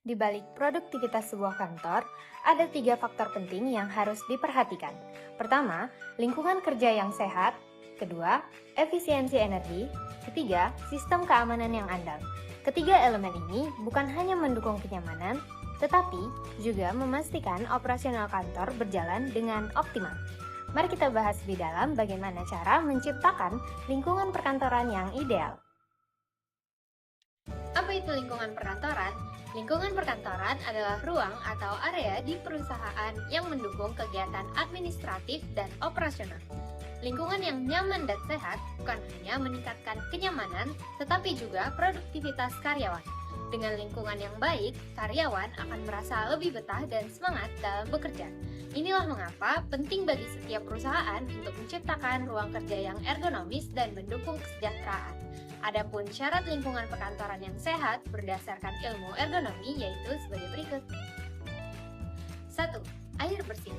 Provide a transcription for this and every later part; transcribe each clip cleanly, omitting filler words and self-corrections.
Di balik produktivitas sebuah kantor, ada 3 faktor penting yang harus diperhatikan. Pertama, lingkungan kerja yang sehat. Kedua, efisiensi energi. Ketiga, sistem keamanan yang andal. Ketiga elemen ini bukan hanya mendukung kenyamanan, tetapi juga memastikan operasional kantor berjalan dengan optimal. Mari kita bahas lebih dalam bagaimana cara menciptakan lingkungan perkantoran yang ideal. Apa itu lingkungan perkantoran? Lingkungan perkantoran adalah ruang atau area di perusahaan yang mendukung kegiatan administratif dan operasional. Lingkungan yang nyaman dan sehat bukan hanya meningkatkan kenyamanan, tetapi juga produktivitas karyawan. Dengan lingkungan yang baik, karyawan akan merasa lebih betah dan semangat dalam bekerja. Inilah mengapa penting bagi setiap perusahaan untuk menciptakan ruang kerja yang ergonomis dan mendukung kesejahteraan. Adapun syarat lingkungan perkantoran yang sehat berdasarkan ilmu ergonomi yaitu sebagai berikut. 1. Air bersih.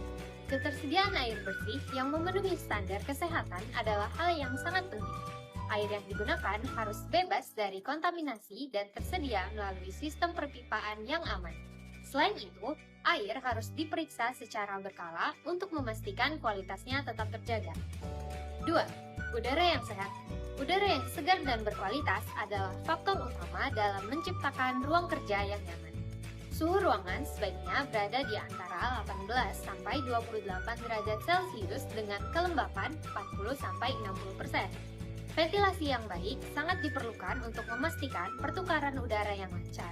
Ketersediaan air bersih yang memenuhi standar kesehatan adalah hal yang sangat penting. Air yang digunakan harus bebas dari kontaminasi dan tersedia melalui sistem perpipaan yang aman. Selain itu, air harus diperiksa secara berkala untuk memastikan kualitasnya tetap terjaga. 2. Udara yang sehat. Udara yang segar dan berkualitas adalah faktor utama dalam menciptakan ruang kerja yang nyaman. Suhu ruangan sebaiknya berada di antara 18 sampai 28 derajat Celcius dengan kelembapan 40 sampai 60%. Ventilasi yang baik sangat diperlukan untuk memastikan pertukaran udara yang lancar.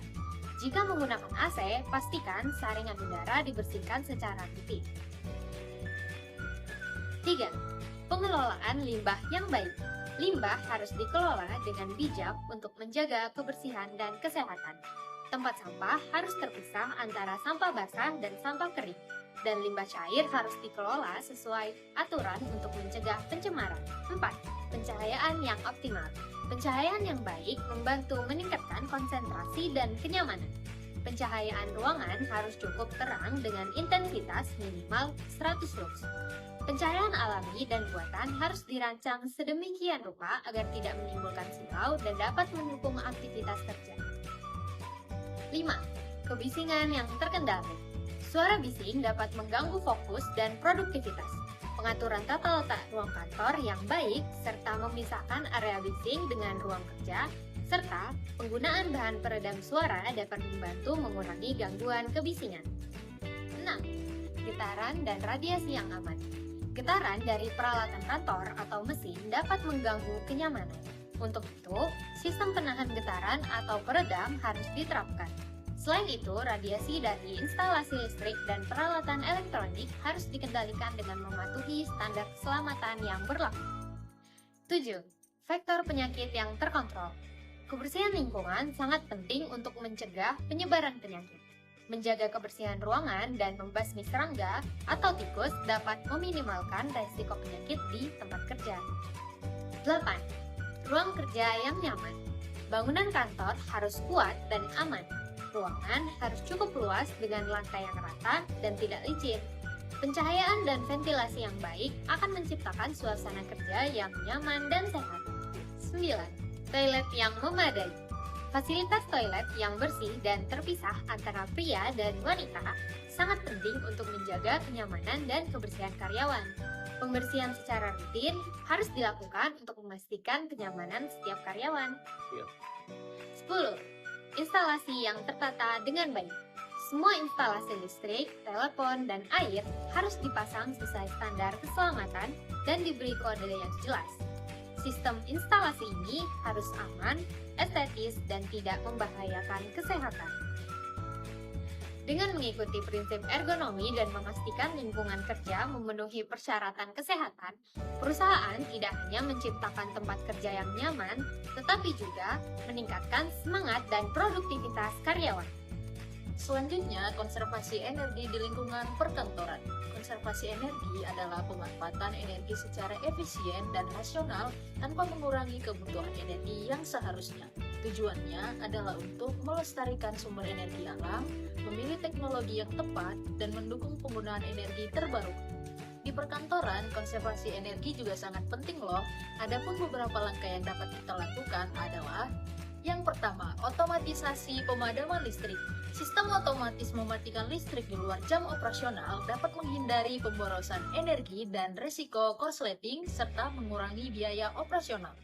Jika menggunakan AC, pastikan saringan udara dibersihkan secara rutin. 3. Pengelolaan limbah yang baik. Limbah harus dikelola dengan bijak untuk menjaga kebersihan dan kesehatan. Tempat sampah harus terpisah antara sampah basah dan sampah kering, dan limbah cair harus dikelola sesuai aturan untuk mencegah pencemaran. 4. Pencahayaan yang optimal. Pencahayaan yang baik membantu meningkatkan konsentrasi dan kenyamanan. Pencahayaan ruangan harus cukup terang dengan intensitas minimal 100 lux. Pencahayaan alami dan buatan harus dirancang sedemikian rupa agar tidak menimbulkan silau dan dapat mendukung aktivitas kerja. 5. Kebisingan yang terkendali. Suara bising dapat mengganggu fokus dan produktivitas. Pengaturan tata letak ruang kantor yang baik serta memisahkan area bising dengan ruang kerja serta penggunaan bahan peredam suara dapat membantu mengurangi gangguan kebisingan. 6. Getaran dan radiasi yang aman. Getaran dari peralatan kantor atau mesin dapat mengganggu kenyamanan. Untuk itu, sistem penahan getaran atau peredam harus diterapkan. Selain itu, radiasi dari instalasi listrik dan peralatan elektronik harus dikendalikan dengan mematuhi standar keselamatan yang berlaku. 7. Faktor penyakit yang terkontrol. Kebersihan lingkungan sangat penting untuk mencegah penyebaran penyakit. Menjaga kebersihan ruangan dan membasmi serangga atau tikus dapat meminimalkan resiko penyakit di tempat kerja. 8. Ruang kerja yang nyaman. Bangunan kantor harus kuat dan aman. Ruangan harus cukup luas dengan lantai yang rata dan tidak licin. Pencahayaan dan ventilasi yang baik akan menciptakan suasana kerja yang nyaman dan sehat. 9. Toilet yang memadai. Fasilitas toilet yang bersih dan terpisah antara pria dan wanita sangat penting untuk menjaga kenyamanan dan kebersihan karyawan. Pembersihan secara rutin harus dilakukan untuk memastikan kenyamanan setiap karyawan. 10. Instalasi yang tertata dengan baik. Semua instalasi listrik, telepon, dan air harus dipasang sesuai standar keselamatan dan diberi kode yang jelas. Sistem instalasi ini harus aman, estetis, dan tidak membahayakan kesehatan. Dengan mengikuti prinsip ergonomi dan memastikan lingkungan kerja memenuhi persyaratan kesehatan, perusahaan tidak hanya menciptakan tempat kerja yang nyaman, tetapi juga meningkatkan semangat dan produktivitas karyawan. Selanjutnya, konservasi energi di lingkungan perkantoran. Konservasi energi adalah pemanfaatan energi secara efisien dan rasional tanpa mengurangi kebutuhan energi yang seharusnya. Tujuannya adalah untuk melestarikan sumber energi alam, memilih teknologi yang tepat, dan mendukung penggunaan energi terbarukan. Di perkantoran, konservasi energi juga sangat penting loh. Adapun beberapa langkah yang dapat kita lakukan adalah: yang pertama, otomatisasi otomatisasi pemadaman listrik. Sistem otomatis mematikan listrik di luar jam operasional dapat menghindari pemborosan energi dan risiko korsleting serta mengurangi biaya operasional.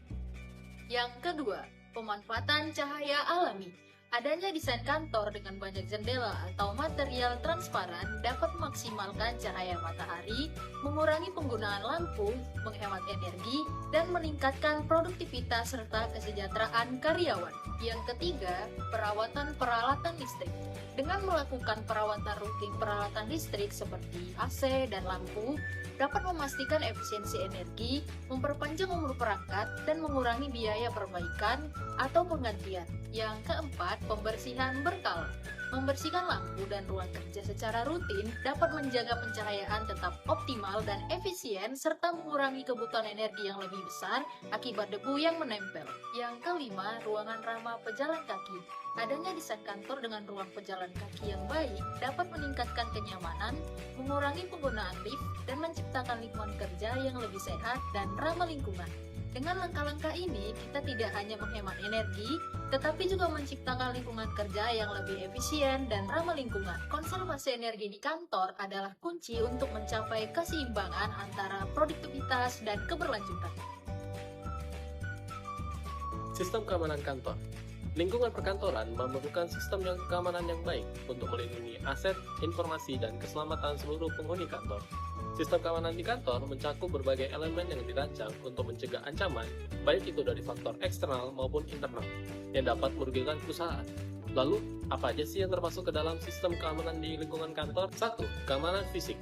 Yang kedua, pemanfaatan cahaya alami. Adanya desain kantor dengan banyak jendela atau material transparan dapat memaksimalkan cahaya matahari, mengurangi penggunaan lampu, menghemat energi, dan meningkatkan produktivitas serta kesejahteraan karyawan. Yang ketiga, perawatan peralatan listrik. Dengan melakukan perawatan rutin peralatan listrik seperti AC dan lampu, dapat memastikan efisiensi energi, memperpanjang umur perangkat, dan mengurangi biaya perbaikan atau penggantian. Yang keempat, pembersihan berkala. Membersihkan lampu dan ruang kerja secara rutin dapat menjaga pencahayaan tetap optimal dan efisien serta mengurangi kebutuhan energi yang lebih besar akibat debu yang menempel. Yang kelima, ruangan ramah pejalan kaki. Adanya desain kantor dengan ruang pejalan kaki yang baik dapat meningkatkan kenyamanan, mengurangi penggunaan lift, dan menciptakan lingkungan kerja yang lebih sehat dan ramah lingkungan. Dengan langkah-langkah ini, kita tidak hanya menghemat energi, tetapi juga menciptakan lingkungan kerja yang lebih efisien dan ramah lingkungan. Konservasi energi di kantor adalah kunci untuk mencapai keseimbangan antara produktivitas dan keberlanjutan. Sistem keamanan kantor. Lingkungan perkantoran memerlukan sistem keamanan yang baik untuk melindungi aset, informasi, dan keselamatan seluruh penghuni kantor. Sistem keamanan di kantor mencakup berbagai elemen yang dirancang untuk mencegah ancaman, baik itu dari faktor eksternal maupun internal, yang dapat merugikan perusahaan. Lalu, apa aja sih yang termasuk ke dalam sistem keamanan di lingkungan kantor? 1. Keamanan fisik.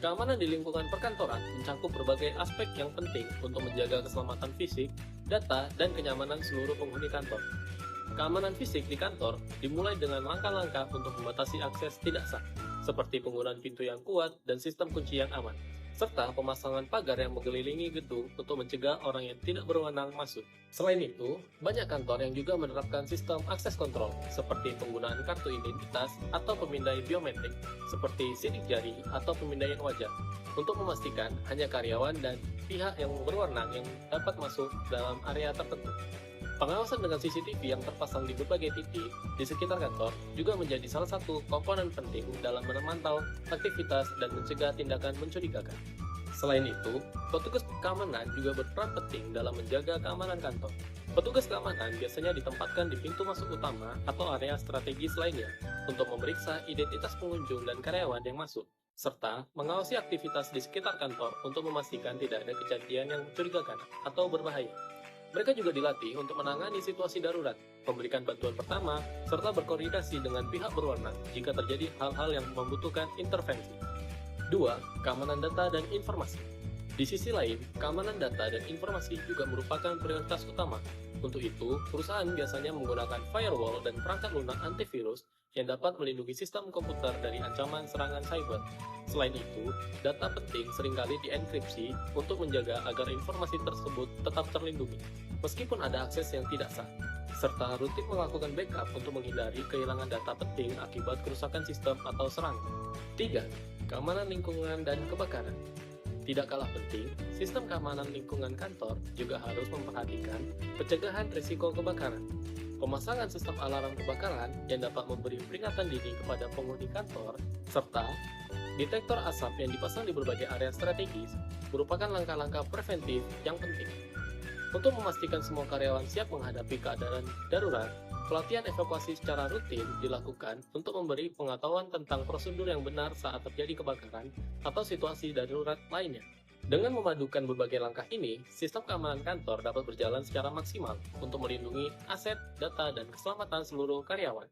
Keamanan di lingkungan perkantoran mencakup berbagai aspek yang penting untuk menjaga keselamatan fisik, data, dan kenyamanan seluruh penghuni kantor. Keamanan fisik di kantor dimulai dengan langkah-langkah untuk membatasi akses tidak sah, seperti penggunaan pintu yang kuat dan sistem kunci yang aman, serta pemasangan pagar yang mengelilingi gedung untuk mencegah orang yang tidak berwenang masuk. Selain itu, banyak kantor yang juga menerapkan sistem akses kontrol, seperti penggunaan kartu identitas atau pemindai biometrik, seperti sidik jari atau pemindaian wajah, untuk memastikan hanya karyawan dan pihak yang berwenang yang dapat masuk dalam area tertentu. Pengawasan dengan CCTV yang terpasang di berbagai titik di sekitar kantor juga menjadi salah satu komponen penting dalam memantau aktivitas dan mencegah tindakan mencurigakan. Selain itu, petugas keamanan juga berperan penting dalam menjaga keamanan kantor. Petugas keamanan biasanya ditempatkan di pintu masuk utama atau area strategis lainnya untuk memeriksa identitas pengunjung dan karyawan yang masuk, serta mengawasi aktivitas di sekitar kantor untuk memastikan tidak ada kejadian yang mencurigakan atau berbahaya. Mereka juga dilatih untuk menangani situasi darurat, memberikan bantuan pertama, serta berkoordinasi dengan pihak berwenang jika terjadi hal-hal yang membutuhkan intervensi. 2. Keamanan data dan informasi. Di sisi lain, keamanan data dan informasi juga merupakan prioritas utama. Untuk itu, perusahaan biasanya menggunakan firewall dan perangkat lunak antivirus yang dapat melindungi sistem komputer dari ancaman serangan cyber. Selain itu, data penting seringkali dienkripsi untuk menjaga agar informasi tersebut tetap terlindungi, meskipun ada akses yang tidak sah, serta rutin melakukan backup untuk menghindari kehilangan data penting akibat kerusakan sistem atau serangan. 3. Keamanan lingkungan dan kebakaran. Tidak kalah penting, sistem keamanan lingkungan kantor juga harus memperhatikan pencegahan risiko kebakaran. Pemasangan sistem alarm kebakaran yang dapat memberi peringatan dini kepada penghuni kantor, serta detektor asap yang dipasang di berbagai area strategis merupakan langkah-langkah preventif yang penting. Untuk memastikan semua karyawan siap menghadapi keadaan darurat, pelatihan evakuasi secara rutin dilakukan untuk memberi pengetahuan tentang prosedur yang benar saat terjadi kebakaran atau situasi darurat lainnya. Dengan memadukan berbagai langkah ini, sistem keamanan kantor dapat berjalan secara maksimal untuk melindungi aset, data, dan keselamatan seluruh karyawan.